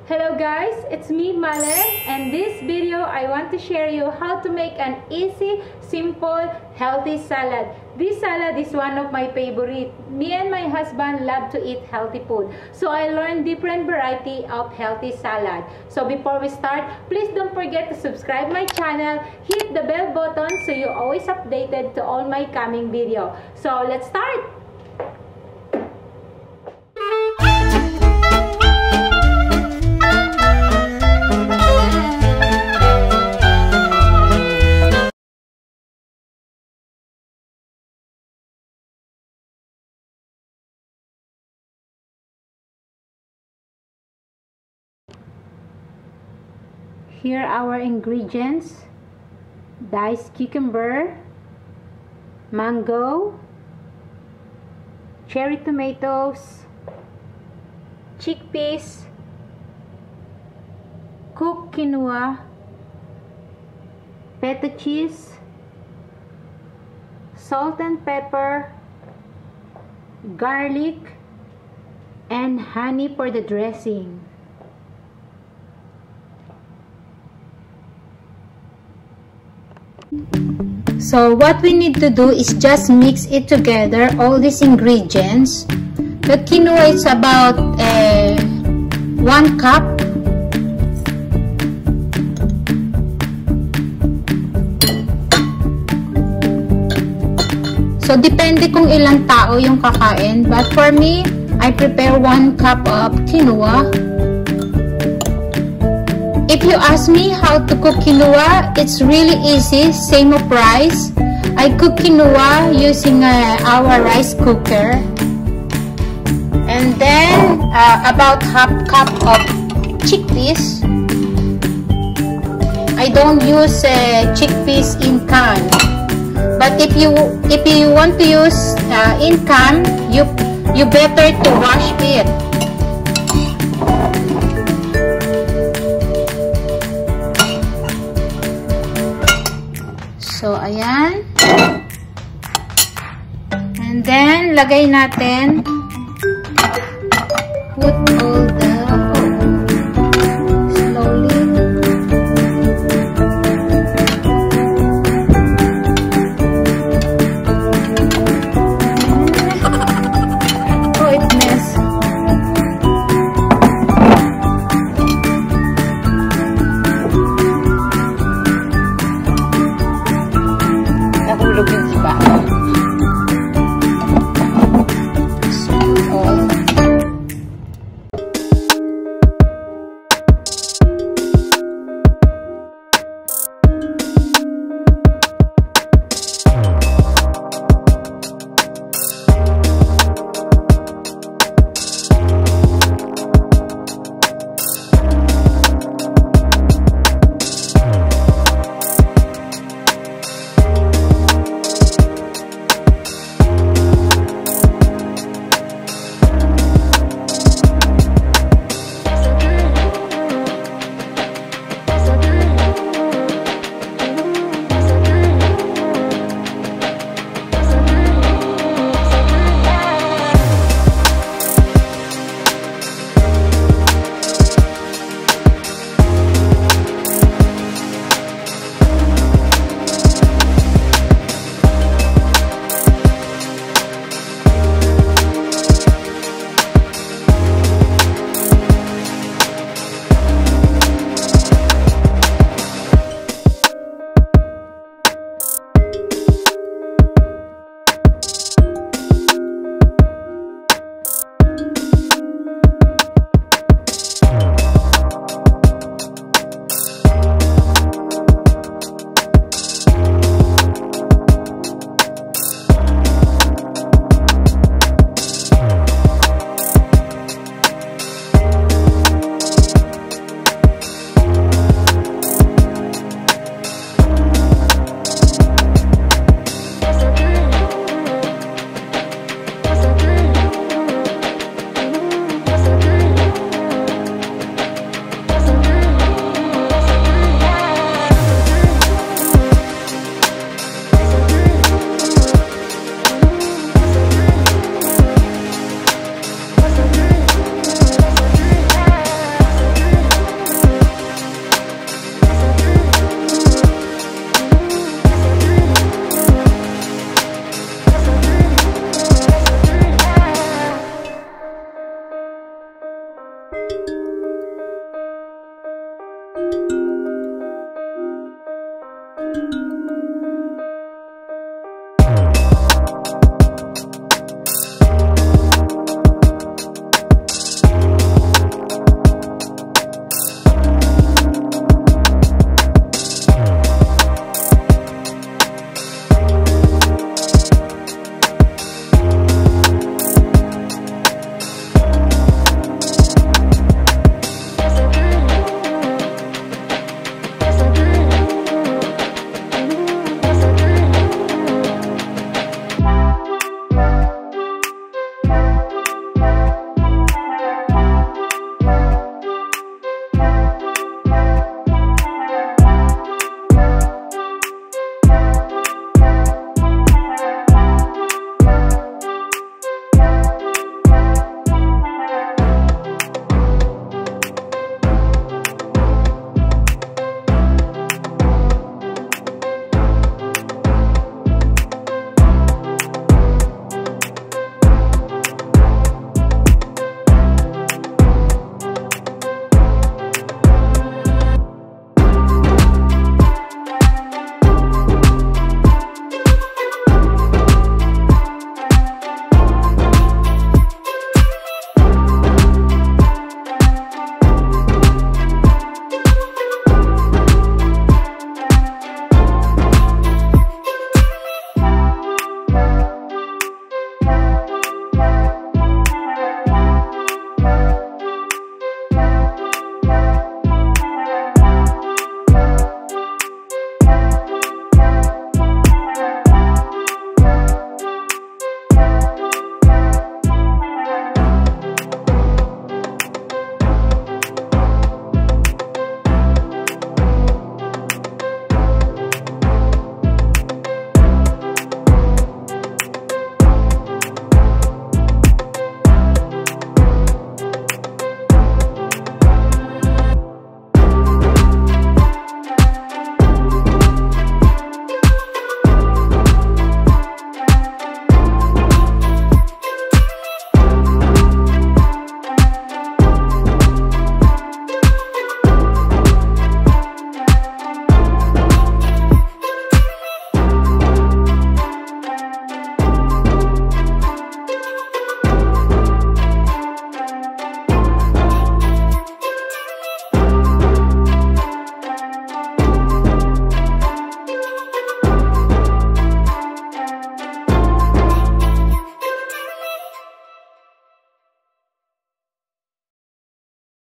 Hello guys, it's me Male, and this video I want to share you how to make an easy, simple, healthy salad. This salad is one of my favorite. Me and my husband love to eat healthy food, so I learned different variety of healthy salad. So before we start, please don't forget to subscribe my channel, hit the bell button so you're always updated to all my coming video. So let's start! Here are our ingredients: diced cucumber, mango, cherry tomatoes, chickpeas, cooked quinoa, feta cheese, salt and pepper, garlic, and honey for the dressing. So what we need to do is just mix it together, all these ingredients. The quinoa is about 1 cup. So depende kung ilang tao yung kakain, but for me, I prepare 1 cup of quinoa. If you ask me how to cook quinoa, it's really easy, same price. I cook quinoa using our rice cooker. And then about half cup of chickpeas. I don't use chickpeas in can. But if you want to use in can, you better to wash it. So, ayan. And then, lagay natin. Put all the... slowly. Oh, it mess. Nahulog yung iba. So,